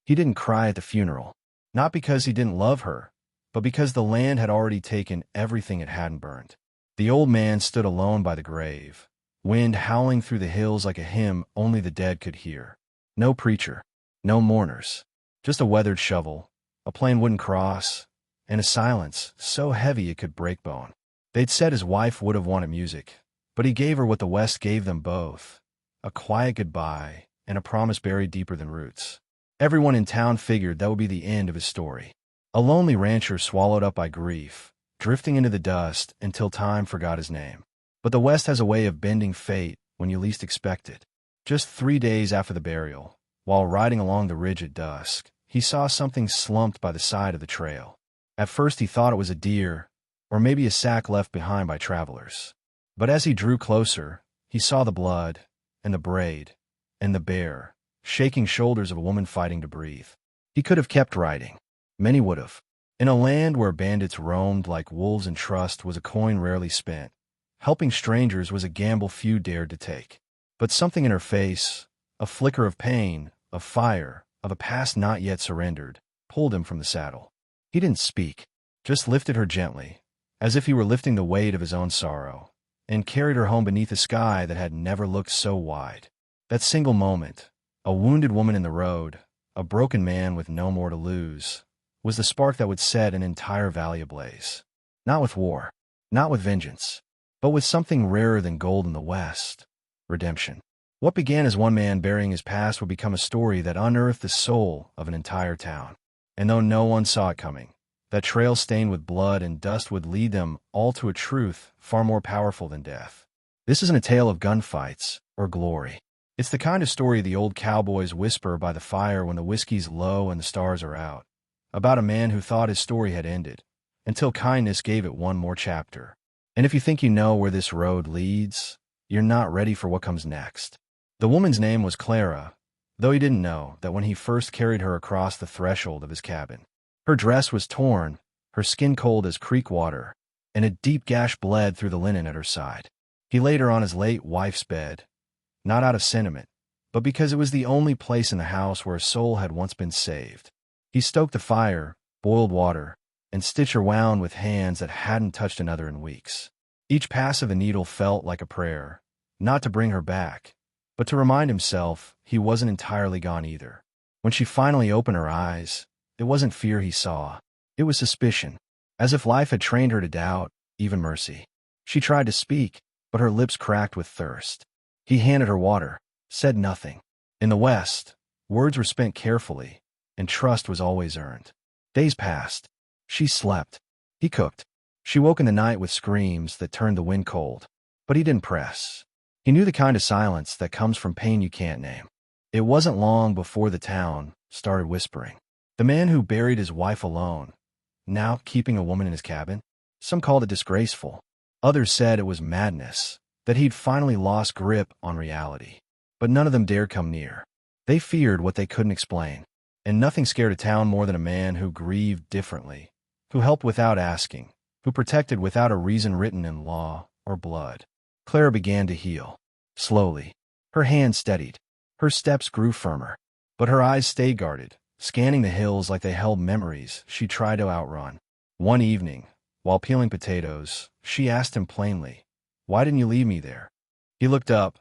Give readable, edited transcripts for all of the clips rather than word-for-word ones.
He didn't cry at the funeral, not because he didn't love her, but because the land had already taken everything it hadn't burned. The old man stood alone by the grave, wind howling through the hills like a hymn only the dead could hear. No preacher, no mourners, just a weathered shovel, a plain wooden cross, and a silence so heavy it could break bone. They'd said his wife would have wanted music, but he gave her what the West gave them both, a quiet goodbye and a promise buried deeper than roots. Everyone in town figured that would be the end of his story. A lonely rancher swallowed up by grief, drifting into the dust until time forgot his name. But the West has a way of bending fate when you least expect it. Just 3 days after the burial, while riding along the ridge at dusk, he saw something slumped by the side of the trail. At first he thought it was a deer, or maybe a sack left behind by travelers. But as he drew closer, he saw the blood, and the braid, and the bare, shaking shoulders of a woman fighting to breathe. He could have kept riding. Many would have. In a land where bandits roamed like wolves and trust was a coin rarely spent, helping strangers was a gamble few dared to take. But something in her face, a flicker of pain, of fire, of a past not yet surrendered, pulled him from the saddle. He didn't speak, just lifted her gently, as if he were lifting the weight of his own sorrow, and carried her home beneath a sky that had never looked so wide. That single moment, a wounded woman in the road, a broken man with no more to lose, was the spark that would set an entire valley ablaze. Not with war, not with vengeance, but with something rarer than gold in the West: redemption. What began as one man burying his past would become a story that unearthed the soul of an entire town. And though no one saw it coming, that trail stained with blood and dust would lead them all to a truth far more powerful than death. This isn't a tale of gunfights or glory. It's the kind of story the old cowboys whisper by the fire when the whiskey's low and the stars are out, about a man who thought his story had ended, until kindness gave it one more chapter. And if you think you know where this road leads, you're not ready for what comes next. The woman's name was Clara, though he didn't know that when he first carried her across the threshold of his cabin. Her dress was torn, her skin cold as creek water, and a deep gash bled through the linen at her side. He laid her on his late wife's bed, not out of sentiment, but because it was the only place in the house where a soul had once been saved. He stoked the fire, boiled water, and stitched her wound with hands that hadn't touched another in weeks. Each pass of the needle felt like a prayer, not to bring her back, but to remind himself he wasn't entirely gone either. When she finally opened her eyes, it wasn't fear he saw. It was suspicion, as if life had trained her to doubt, even mercy. She tried to speak, but her lips cracked with thirst. He handed her water, said nothing. In the West, words were spent carefully, and trust was always earned. Days passed. She slept. He cooked. She woke in the night with screams that turned the wind cold. But he didn't press. He knew the kind of silence that comes from pain you can't name. It wasn't long before the town started whispering. The man who buried his wife alone, now keeping a woman in his cabin? Some called it disgraceful. Others said it was madness, that he'd finally lost grip on reality. But none of them dared come near. They feared what they couldn't explain. And nothing scared a town more than a man who grieved differently, who helped without asking, who protected without a reason written in law or blood. Clara began to heal. Slowly. Her hands steadied. Her steps grew firmer. But her eyes stayed guarded, scanning the hills like they held memories she tried to outrun. One evening, while peeling potatoes, she asked him plainly, "Why didn't you leave me there?" He looked up,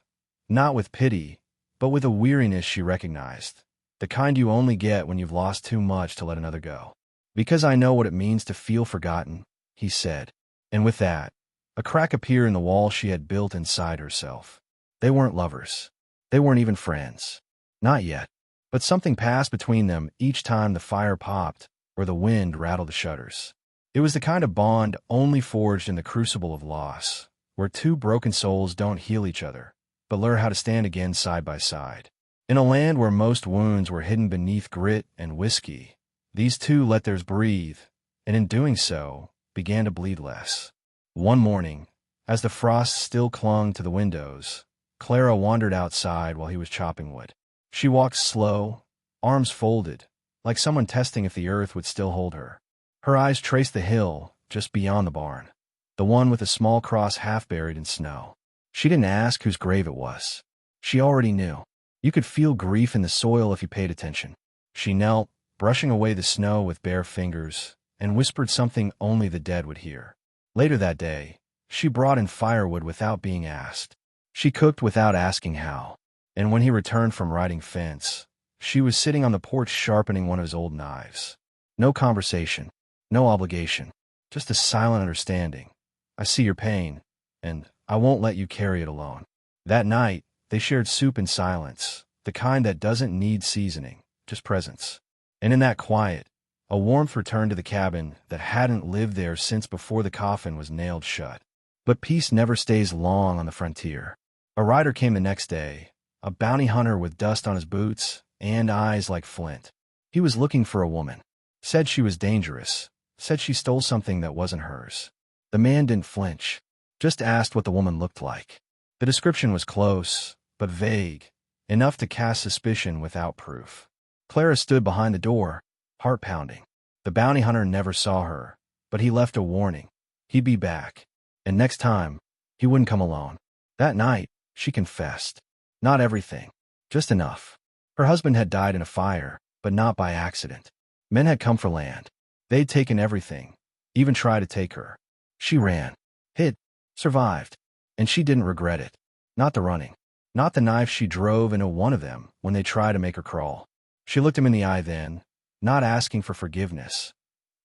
not with pity, but with a weariness she recognized, the kind you only get when you've lost too much to let another go. "Because I know what it means to feel forgotten," he said. And with that, a crack appeared in the wall she had built inside herself. They weren't lovers. They weren't even friends. Not yet. But something passed between them each time the fire popped or the wind rattled the shutters. It was the kind of bond only forged in the crucible of loss, where two broken souls don't heal each other, but learn how to stand again side by side. In a land where most wounds were hidden beneath grit and whiskey, these two let theirs breathe, and in doing so, began to bleed less. One morning, as the frost still clung to the windows, Clara wandered outside while he was chopping wood. She walked slow, arms folded, like someone testing if the earth would still hold her. Her eyes traced the hill just beyond the barn, the one with a small cross half buried in snow. She didn't ask whose grave it was. She already knew. You could feel grief in the soil if you paid attention. She knelt, brushing away the snow with bare fingers, and whispered something only the dead would hear. Later that day, she brought in firewood without being asked. She cooked without asking how. And when he returned from riding fence, she was sitting on the porch sharpening one of his old knives. No conversation, no obligation, just a silent understanding. I see your pain, and I won't let you carry it alone. That night, they shared soup in silence, the kind that doesn't need seasoning, just presence. And in that quiet, a warmth returned to the cabin that hadn't lived there since before the coffin was nailed shut. But peace never stays long on the frontier. A rider came the next day, a bounty hunter with dust on his boots and eyes like flint. He was looking for a woman. Said she was dangerous. Said she stole something that wasn't hers. The man didn't flinch, just asked what the woman looked like. The description was close, but vague, enough to cast suspicion without proof. Clara stood behind the door, heart pounding. The bounty hunter never saw her, but he left a warning. He'd be back. And next time, he wouldn't come alone. That night, she confessed. Not everything, just enough. Her husband had died in a fire, but not by accident. Men had come for land. They'd taken everything, even tried to take her. She ran, hid, survived, and she didn't regret it. Not the running, not the knife she drove into one of them when they tried to make her crawl. She looked him in the eye then, not asking for forgiveness,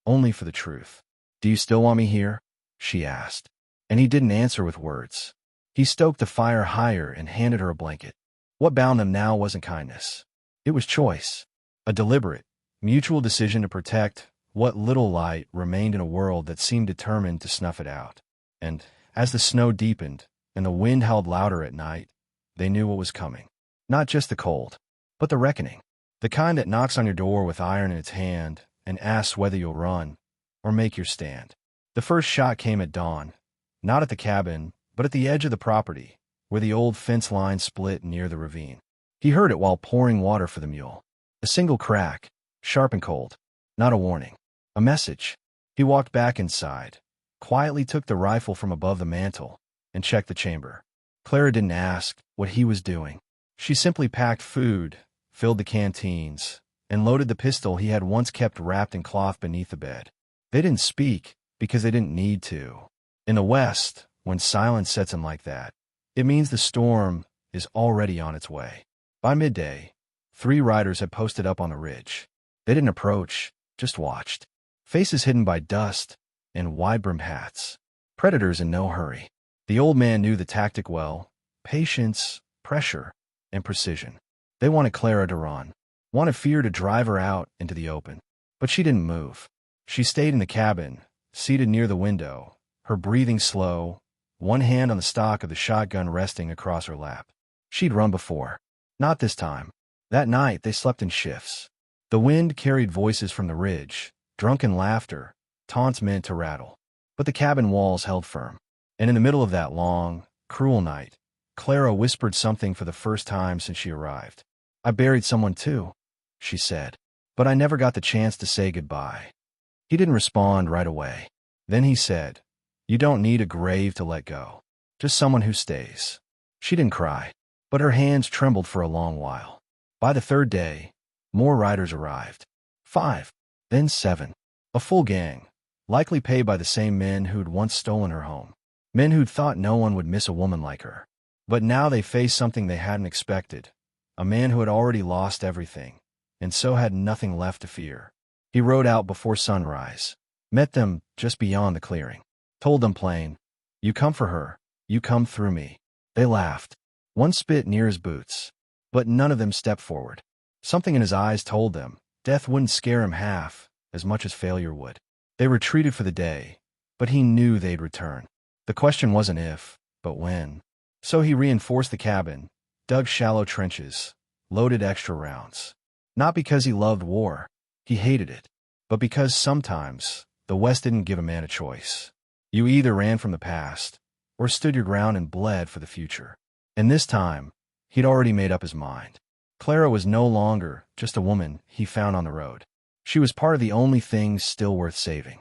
only for the truth. "Do you still want me here?" she asked. And he didn't answer with words. He stoked the fire higher and handed her a blanket. What bound them now wasn't kindness. It was choice, a deliberate, mutual decision to protect what little light remained in a world that seemed determined to snuff it out. And as the snow deepened and the wind howled louder at night, they knew what was coming. Not just the cold, but the reckoning. The kind that knocks on your door with iron in its hand and asks whether you'll run or make your stand. The first shot came at dawn, not at the cabin, but at the edge of the property, where the old fence line split near the ravine. He heard it while pouring water for the mule. A single crack, sharp and cold. Not a warning. A message. He walked back inside, quietly took the rifle from above the mantel, and checked the chamber. Clara didn't ask what he was doing. She simply packed food, filled the canteens, and loaded the pistol he had once kept wrapped in cloth beneath the bed. They didn't speak because they didn't need to. In the West, when silence sets in like that, it means the storm is already on its way. By midday, 3 riders had posted up on the ridge. They didn't approach, just watched. Faces hidden by dust and wide-brimmed hats. Predators in no hurry. The old man knew the tactic well: patience, pressure, and precision. They wanted Clara to run, wanted fear to drive her out into the open. But she didn't move. She stayed in the cabin, seated near the window, her breathing slow, one hand on the stock of the shotgun resting across her lap. She'd run before. Not this time. That night, they slept in shifts. The wind carried voices from the ridge, drunken laughter, taunts meant to rattle. But the cabin walls held firm. And in the middle of that long, cruel night, Clara whispered something for the first time since she arrived. "I buried someone too," she said. "But I never got the chance to say goodbye." He didn't respond right away. Then he said, "You don't need a grave to let go. Just someone who stays." She didn't cry, but her hands trembled for a long while. By the 3rd day, more riders arrived. 5, then 7. A full gang, likely paid by the same men who'd once stolen her home. Men who'd thought no one would miss a woman like her. But now they faced something they hadn't expected. A man who had already lost everything, and so had nothing left to fear. He rode out before sunrise, met them just beyond the clearing, told them plain, "You come for her, you come through me." They laughed. One spit near his boots, but none of them stepped forward. Something in his eyes told them death wouldn't scare him half as much as failure would. They retreated for the day, but he knew they'd return. The question wasn't if, but when. So he reinforced the cabin, dug shallow trenches, loaded extra rounds. Not because he loved war, he hated it, but because sometimes the West didn't give a man a choice. You either ran from the past, or stood your ground and bled for the future. And this time, he'd already made up his mind. Clara was no longer just a woman he found on the road. She was part of the only thing still worth saving.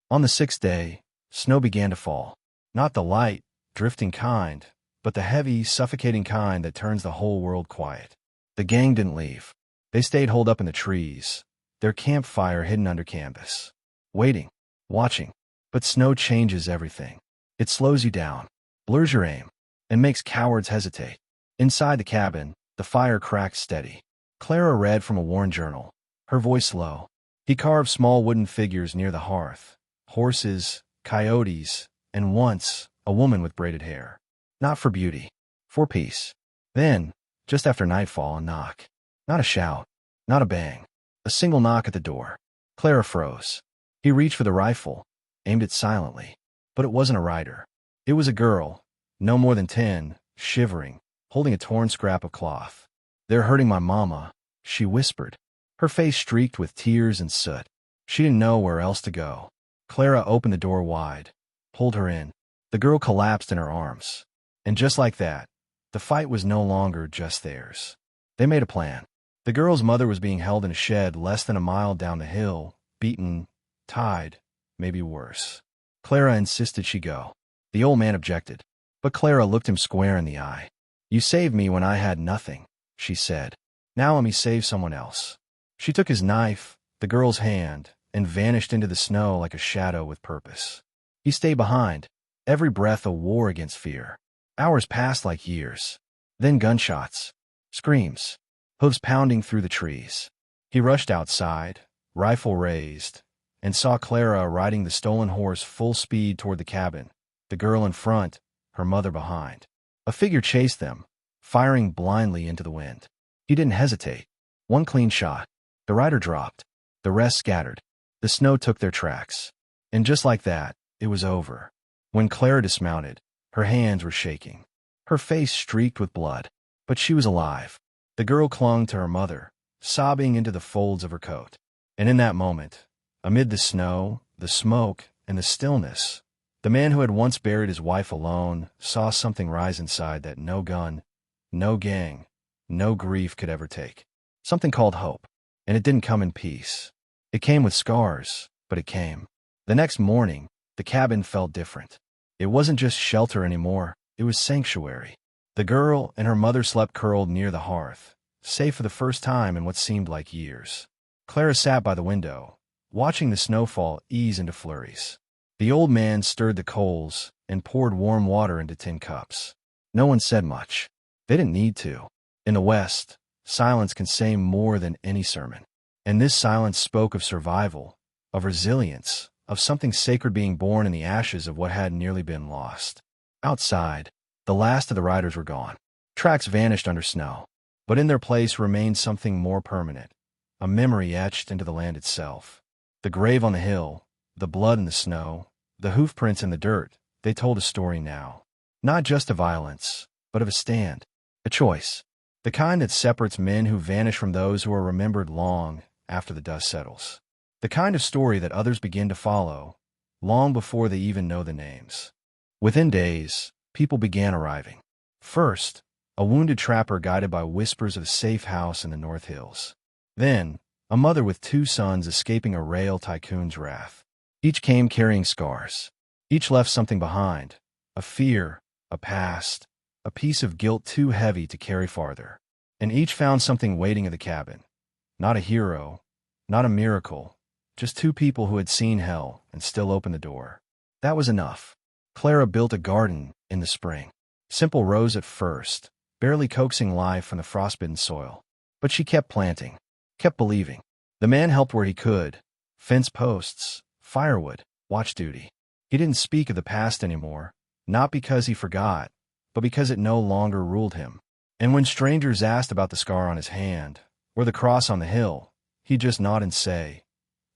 On the 6th day, snow began to fall. Not the light, drifting kind, but the heavy, suffocating kind that turns the whole world quiet. The gang didn't leave. They stayed holed up in the trees, their campfire hidden under canvas. Waiting, watching. But snow changes everything. It slows you down, blurs your aim, and makes cowards hesitate. Inside the cabin, the fire cracked steady. Clara read from a worn journal, her voice low. He carved small wooden figures near the hearth. Horses, coyotes, and once, a woman with braided hair. Not for beauty, for peace. Then, just after nightfall, a knock. Not a shout, not a bang. A single knock at the door. Clara froze. He reached for the rifle, aimed it silently. But it wasn't a rider. It was a girl, no more than 10, shivering, holding a torn scrap of cloth. "They're hurting my mama," she whispered, her face streaked with tears and soot. She didn't know where else to go. Clara opened the door wide, pulled her in. The girl collapsed in her arms. And just like that, the fight was no longer just theirs. They made a plan. The girl's mother was being held in a shed less than a mile down the hill, beaten, tied, maybe worse. Clara insisted she go. The old man objected, but Clara looked him square in the eye. "You saved me when I had nothing," she said. "Now let me save someone else." She took his knife, the girl's hand, and vanished into the snow like a shadow with purpose. He stayed behind, every breath a war against fear. Hours passed like years. Then gunshots, screams, hooves pounding through the trees. He rushed outside, rifle raised, and saw Clara riding the stolen horse full speed toward the cabin, the girl in front, her mother behind. A figure chased them, firing blindly into the wind. He didn't hesitate. One clean shot. The rider dropped. The rest scattered. The snow took their tracks. And just like that, it was over. When Clara dismounted, her hands were shaking. Her face streaked with blood. But she was alive. The girl clung to her mother, sobbing into the folds of her coat. And in that moment, amid the snow, the smoke, and the stillness, the man who had once buried his wife alone saw something rise inside that no gun, no gang, no grief could ever take. Something called hope. And it didn't come in peace. It came with scars, but it came. The next morning, the cabin felt different. It wasn't just shelter anymore, it was sanctuary. The girl and her mother slept curled near the hearth, safe for the first time in what seemed like years. Clara sat by the window, watching the snowfall ease into flurries. The old man stirred the coals and poured warm water into tin cups. No one said much. They didn't need to. In the West, silence can say more than any sermon. And this silence spoke of survival, of resilience, of something sacred being born in the ashes of what had nearly been lost. Outside, the last of the riders were gone. Tracks vanished under snow. But in their place remained something more permanent, a memory etched into the land itself. The grave on the hill, the blood in the snow, the hoofprints in the dirt, they told a story now. Not just of violence, but of a stand, a choice. The kind that separates men who vanish from those who are remembered long after the dust settles. The kind of story that others begin to follow, long before they even know the names. Within days, people began arriving. First, a wounded trapper guided by whispers of a safe house in the North Hills. Then, a mother with 2 sons escaping a rail tycoon's wrath. Each came carrying scars. Each left something behind, a fear, a past, a piece of guilt too heavy to carry farther. And each found something waiting in the cabin. Not a hero, not a miracle, just 2 people who had seen hell and still opened the door. That was enough. Clara built a garden in the spring. Simple rows at first, barely coaxing life from the frostbitten soil. But she kept planting, kept believing. The man helped where he could. Fence posts, firewood, watch duty. He didn't speak of the past anymore, not because he forgot, but because it no longer ruled him. And when strangers asked about the scar on his hand, or the cross on the hill, he'd just nod and say,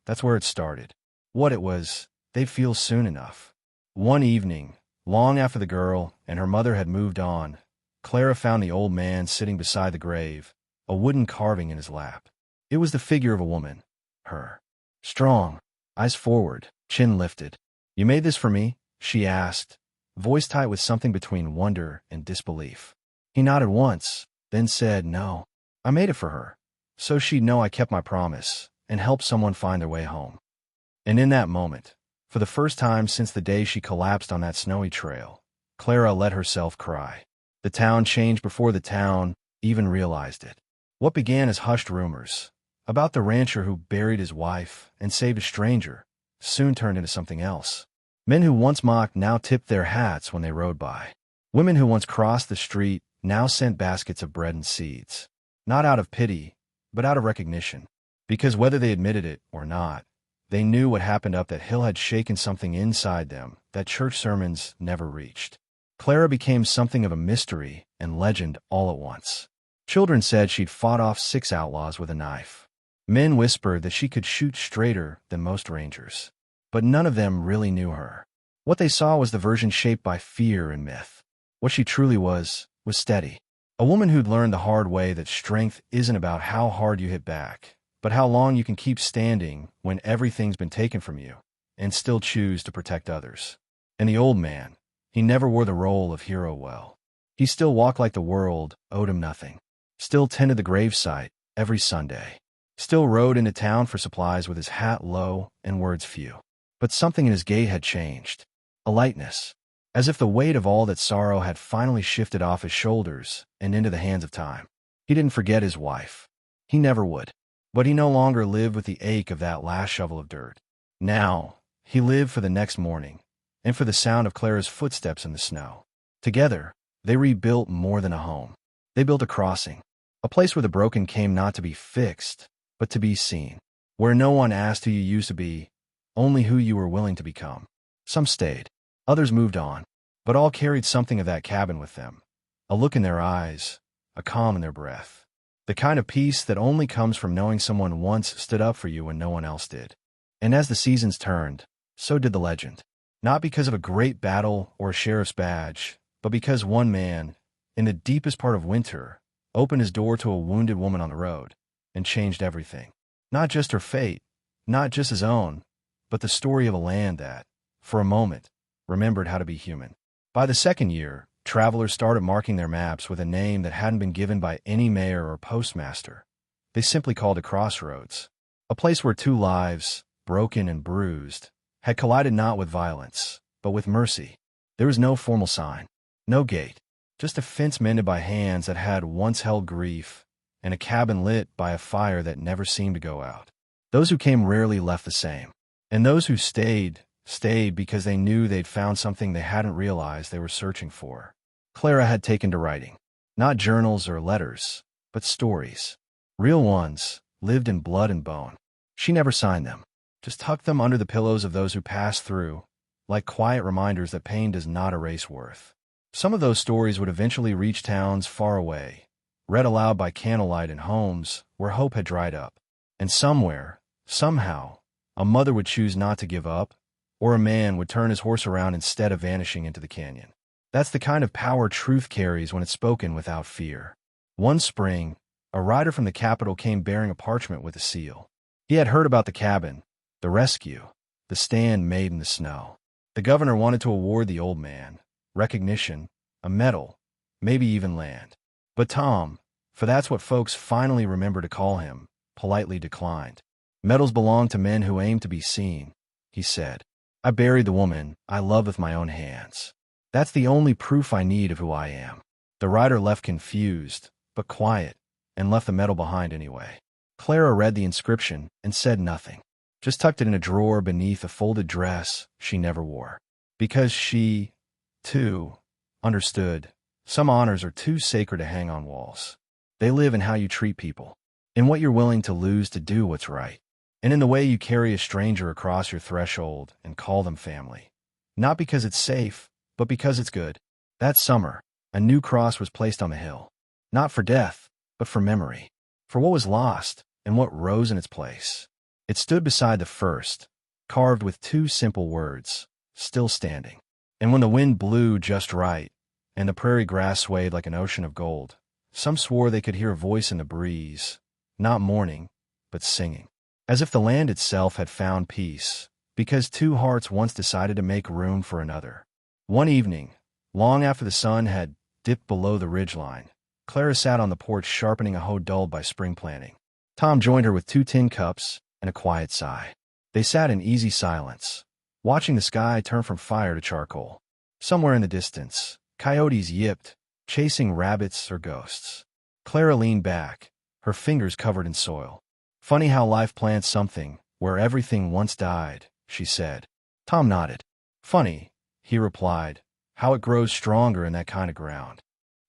"That's where it started." What it was, they'd feel soon enough. One evening, long after the girl and her mother had moved on, Clara found the old man sitting beside the grave, a wooden carving in his lap. It was the figure of a woman, her. Strong, eyes forward, chin lifted. "You made this for me?" she asked, voice tight with something between wonder and disbelief. He nodded once, then said, "No, I made it for her, so she'd know I kept my promise and helped someone find their way home." And in that moment, for the first time since the day she collapsed on that snowy trail, Clara let herself cry. The town changed before the town even realized it. What began as hushed rumors about the rancher who buried his wife and saved a stranger soon turned into something else. Men who once mocked now tipped their hats when they rode by. Women who once crossed the street now sent baskets of bread and seeds. Not out of pity, but out of recognition. Because whether they admitted it or not, they knew what happened up that hill had shaken something inside them that church sermons never reached. Clara became something of a mystery and legend all at once. Children said she'd fought off 6 outlaws with a knife. Men whispered that she could shoot straighter than most rangers. But none of them really knew her. What they saw was the version shaped by fear and myth. What she truly was steady. A woman who'd learned the hard way that strength isn't about how hard you hit back, but how long you can keep standing when everything's been taken from you and still choose to protect others. And the old man, he never wore the role of hero well. He still walked like the world owed him nothing. Still tended the gravesite every Sunday. Still rode into town for supplies with his hat low and words few. But something in his gait had changed. A lightness. As if the weight of all that sorrow had finally shifted off his shoulders and into the hands of time. He didn't forget his wife. He never would. But he no longer lived with the ache of that last shovel of dirt. Now, he lived for the next morning, and for the sound of Clara's footsteps in the snow. Together, they rebuilt more than a home. They built a crossing. A place where the broken came not to be fixed, but to be seen. Where no one asked who you used to be, only who you were willing to become. Some stayed. Others moved on, but all carried something of that cabin with them. A look in their eyes, a calm in their breath. The kind of peace that only comes from knowing someone once stood up for you when no one else did. And as the seasons turned, so did the legend. Not because of a great battle or a sheriff's badge, but because one man, in the deepest part of winter, opened his door to a wounded woman on the road and changed everything. Not just her fate, not just his own, but the story of a land that, for a moment, remembered how to be human. By the second year, travelers started marking their maps with a name that hadn't been given by any mayor or postmaster. They simply called it Crossroads, a place where 2 lives, broken and bruised, had collided not with violence, but with mercy. There was no formal sign, no gate, just a fence mended by hands that had once held grief, and a cabin lit by a fire that never seemed to go out. Those who came rarely left the same, and those who stayed because they knew they'd found something they hadn't realized they were searching for. Clara had taken to writing. Not journals or letters, but stories. Real ones, lived in blood and bone. She never signed them, just tucked them under the pillows of those who passed through, like quiet reminders that pain does not erase worth. Some of those stories would eventually reach towns far away, read aloud by candlelight in homes where hope had dried up. And somewhere, somehow, a mother would choose not to give up, or a man would turn his horse around instead of vanishing into the canyon. That's the kind of power truth carries when it's spoken without fear. One spring, a rider from the capital came bearing a parchment with a seal. He had heard about the cabin, the rescue, the stand made in the snow. The governor wanted to award the old man recognition, a medal, maybe even land. But Tom, for that's what folks finally remember to call him, politely declined. Medals belong to men who aim to be seen, he said. I buried the woman I love with my own hands. That's the only proof I need of who I am. The rider left confused, but quiet, and left the medal behind anyway. Clara read the inscription and said nothing, just tucked it in a drawer beneath a folded dress she never wore. Because she, too, understood some honors are too sacred to hang on walls. They live in how you treat people, in what you're willing to lose to do what's right, and in the way you carry a stranger across your threshold and call them family. Not because it's safe, but because it's good. That summer, a new cross was placed on the hill. Not for death, but for memory. For what was lost and what rose in its place. It stood beside the first, carved with 2 simple words, still standing. And when the wind blew just right, and the prairie grass swayed like an ocean of gold, some swore they could hear a voice in the breeze, not mourning, but singing. As if the land itself had found peace, because 2 hearts once decided to make room for another. One evening, long after the sun had dipped below the ridgeline, Clara sat on the porch sharpening a hoe dulled by spring planting. Tom joined her with 2 tin cups and a quiet sigh. They sat in easy silence, watching the sky turn from fire to charcoal. Somewhere in the distance, coyotes yipped, chasing rabbits or ghosts. Clara leaned back, her fingers covered in soil. "Funny how life plants something where everything once died," she said. Tom nodded. "Funny," he replied, "how it grows stronger in that kind of ground."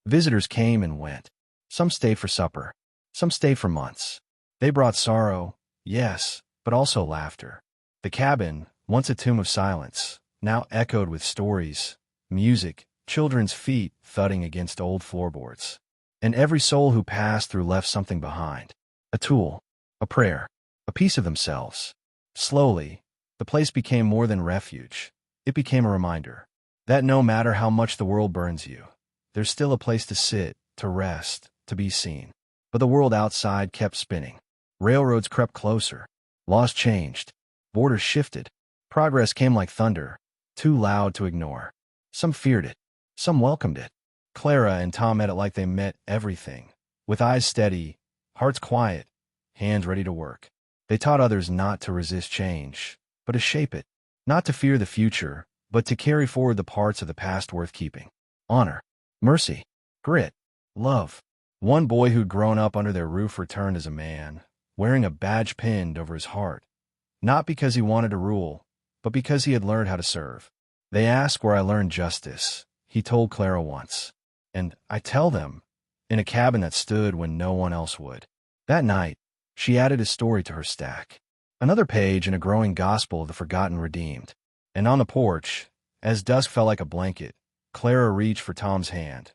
Visitors came and went. Some stayed for supper. Some stayed for months. They brought sorrow, yes, but also laughter. The cabin, once a tomb of silence, now echoed with stories, music, children's feet thudding against old floorboards. And every soul who passed through left something behind. A tool, a prayer, a piece of themselves. Slowly, the place became more than refuge. It became a reminder that no matter how much the world burns you, there's still a place to sit, to rest, to be seen. But the world outside kept spinning. Railroads crept closer. Laws changed. Borders shifted. Progress came like thunder, too loud to ignore. Some feared it. Some welcomed it. Clara and Tom met it like they met everything, with eyes steady, hearts quiet, hands ready to work. They taught others not to resist change, but to shape it. Not to fear the future, but to carry forward the parts of the past worth keeping. Honor, mercy, grit, love. One boy who'd grown up under their roof returned as a man, wearing a badge pinned over his heart. Not because he wanted to rule, but because he had learned how to serve. "They ask where I learned justice," he told Clara once. "And I tell them, in a cabin that stood when no one else would." That night, she added a story to her stack. Another page in a growing gospel of the forgotten redeemed. And on the porch, as dusk fell like a blanket, Clara reached for Tom's hand.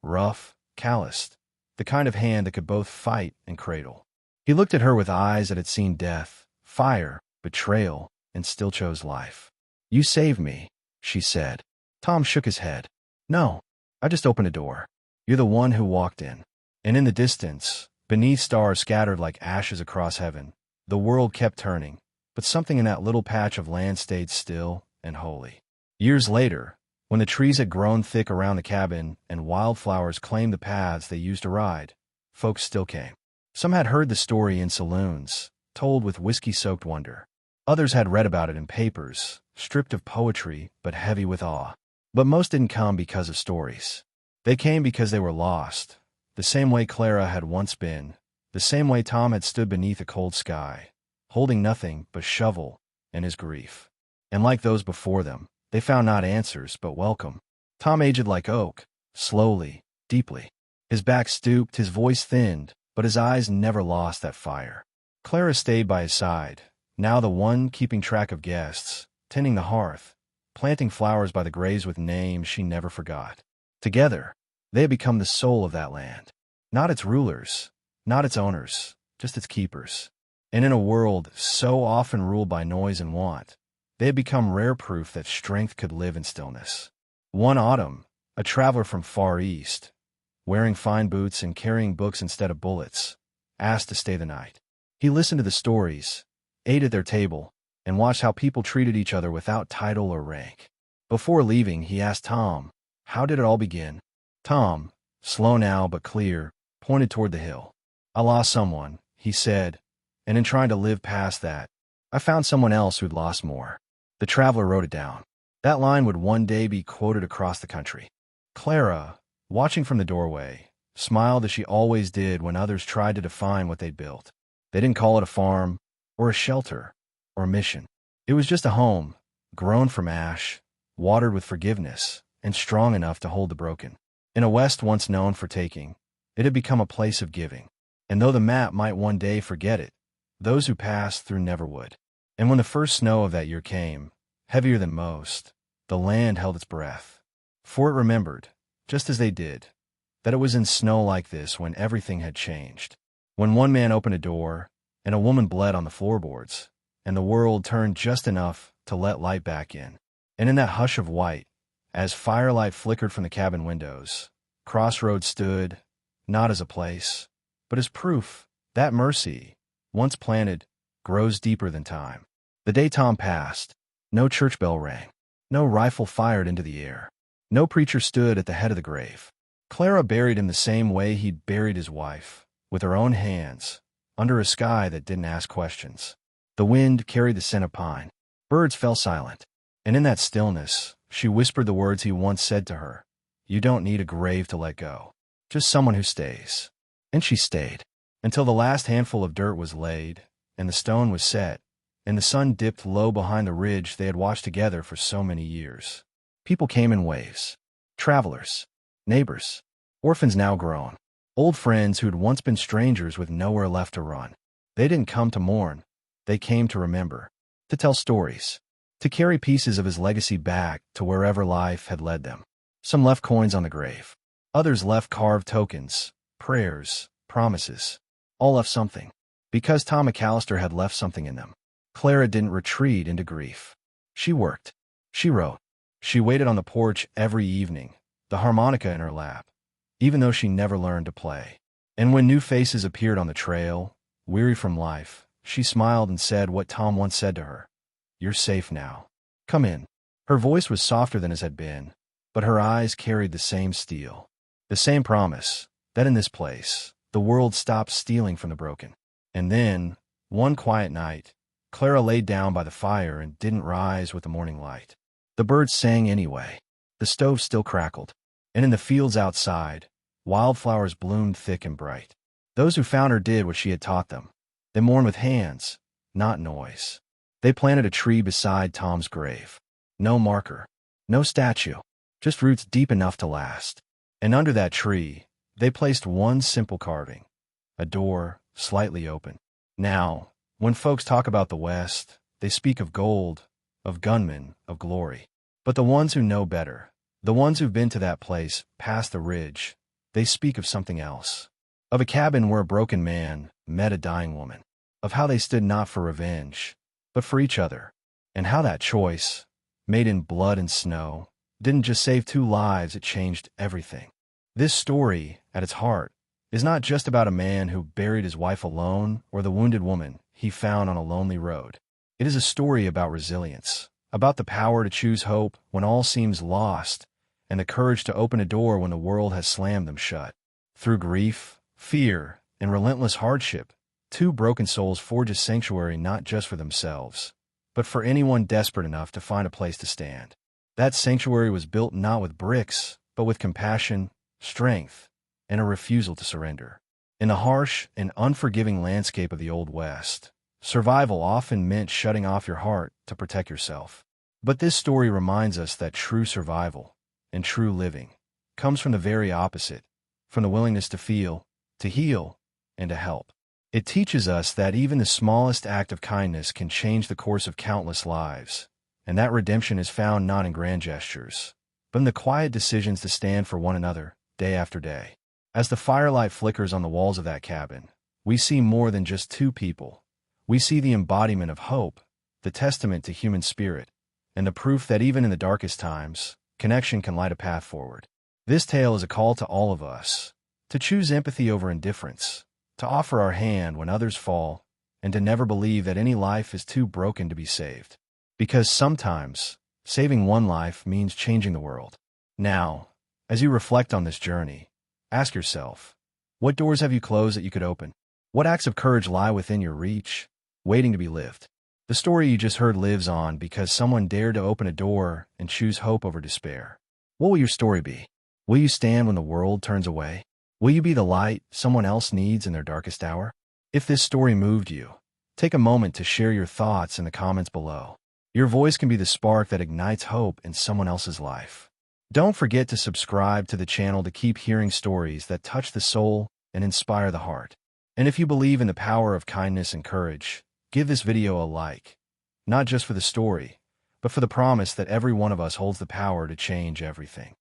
Rough, calloused, the kind of hand that could both fight and cradle. He looked at her with eyes that had seen death, fire, betrayal, and still chose life. "You saved me," she said. Tom shook his head. "No, I just opened a door. You're the one who walked in." And in the distance, beneath stars scattered like ashes across heaven, the world kept turning, but something in that little patch of land stayed still and holy. Years later, when the trees had grown thick around the cabin and wildflowers claimed the paths they used to ride, folks still came. Some had heard the story in saloons, told with whiskey-soaked wonder. Others had read about it in papers, stripped of poetry but heavy with awe. But most didn't come because of stories. They came because they were lost, the same way Clara had once been, the same way Tom had stood beneath a cold sky, holding nothing but shovel and his grief. And like those before them, they found not answers but welcome. Tom aged like oak, slowly, deeply. His back stooped, his voice thinned, but his eyes never lost that fire. Clara stayed by his side, now the one keeping track of guests, tending the hearth, planting flowers by the graves with names she never forgot. Together, they had become the soul of that land. Not its rulers, not its owners, just its keepers. And in a world so often ruled by noise and want, they had become rare proof that strength could live in stillness. One autumn, a traveler from Far East, wearing fine boots and carrying books instead of bullets, asked to stay the night. He listened to the stories, ate at their table, and watched how people treated each other without title or rank. Before leaving, he asked Tom, "How did it all begin?" Tom, slow now but clear, pointed toward the hill. "I lost someone," he said, "and in trying to live past that, I found someone else who'd lost more." The traveler wrote it down. That line would one day be quoted across the country. Clara, watching from the doorway, smiled as she always did when others tried to define what they'd built. They didn't call it a farm, or a shelter, or a mission. It was just a home, grown from ash, watered with forgiveness, and strong enough to hold the broken. In a West once known for taking, it had become a place of giving. And though the map might one day forget it, those who passed through never would. And when the first snow of that year came, heavier than most, the land held its breath. For it remembered, just as they did, that it was in snow like this when everything had changed. When one man opened a door, and a woman bled on the floorboards, and the world turned just enough to let light back in. And in that hush of white, as firelight flickered from the cabin windows, Crossroads stood, not as a place, but as proof that mercy, once planted, grows deeper than time. The day Tom passed, no church bell rang, no rifle fired into the air, no preacher stood at the head of the grave. Clara buried him the same way he'd buried his wife, with her own hands, under a sky that didn't ask questions. The wind carried the scent of pine. Birds fell silent. And in that stillness, she whispered the words he once said to her, "You don't need a grave to let go, just someone who stays." And she stayed. until the last handful of dirt was laid, and the stone was set, and the sun dipped low behind the ridge they had watched together for so many years. People came in waves. Travelers, neighbors, orphans now grown, old friends who had once been strangers with nowhere left to run. They didn't come to mourn. They came to remember, to tell stories, to carry pieces of his legacy back to wherever life had led them. Some left coins on the grave. Others left carved tokens, prayers, promises. All left something. Because Tom McAllister had left something in them, Clara didn't retreat into grief. She worked. She wrote. She waited on the porch every evening, the harmonica in her lap, even though she never learned to play. And when new faces appeared on the trail, weary from life, she smiled and said what Tom once said to her. "You're safe now. Come in." Her voice was softer than his had been, but her eyes carried the same steel, the same promise, that in this place, the world stopped stealing from the broken. And then, one quiet night, Clara laid down by the fire and didn't rise with the morning light. The birds sang anyway. The stove still crackled. And in the fields outside, wildflowers bloomed thick and bright. Those who found her did what she had taught them. They mourned with hands, not noise. They planted a tree beside Tom's grave. No marker, no statue, just roots deep enough to last. And under that tree, they placed one simple carving, a door slightly open. Now, when folks talk about the West, they speak of gold, of gunmen, of glory. But the ones who know better, the ones who've been to that place, past the ridge, they speak of something else. Of a cabin where a broken man met a dying woman. Of how they stood not for revenge, but for each other. And how that choice, made in blood and snow, didn't just save 2 lives, it changed everything. This story, at its heart, is not just about a man who buried his wife alone or the wounded woman he found on a lonely road. It is a story about resilience, about the power to choose hope when all seems lost, and the courage to open a door when the world has slammed them shut. Through grief, fear, and relentless hardship, 2 broken souls forge a sanctuary not just for themselves, but for anyone desperate enough to find a place to stand. That sanctuary was built not with bricks, but with compassion, strength, and a refusal to surrender. In the harsh and unforgiving landscape of the Old West, survival often meant shutting off your heart to protect yourself. But this story reminds us that true survival and true living comes from the very opposite, from the willingness to feel, to heal, and to help. It teaches us that even the smallest act of kindness can change the course of countless lives, and that redemption is found not in grand gestures, but in the quiet decisions to stand for one another, day after day. As the firelight flickers on the walls of that cabin, we see more than just 2 people. We see the embodiment of hope, the testament to human spirit, and the proof that even in the darkest times, connection can light a path forward. This tale is a call to all of us, to choose empathy over indifference, to offer our hand when others fall, and to never believe that any life is too broken to be saved. Because sometimes, saving one life means changing the world. Now, as you reflect on this journey, ask yourself, what doors have you closed that you could open? What acts of courage lie within your reach, waiting to be lived? The story you just heard lives on because someone dared to open a door and choose hope over despair. What will your story be? Will you stand when the world turns away? Will you be the light someone else needs in their darkest hour? If this story moved you, take a moment to share your thoughts in the comments below. Your voice can be the spark that ignites hope in someone else's life. Don't forget to subscribe to the channel to keep hearing stories that touch the soul and inspire the heart. And if you believe in the power of kindness and courage, give this video a like, not just for the story, but for the promise that every one of us holds the power to change everything.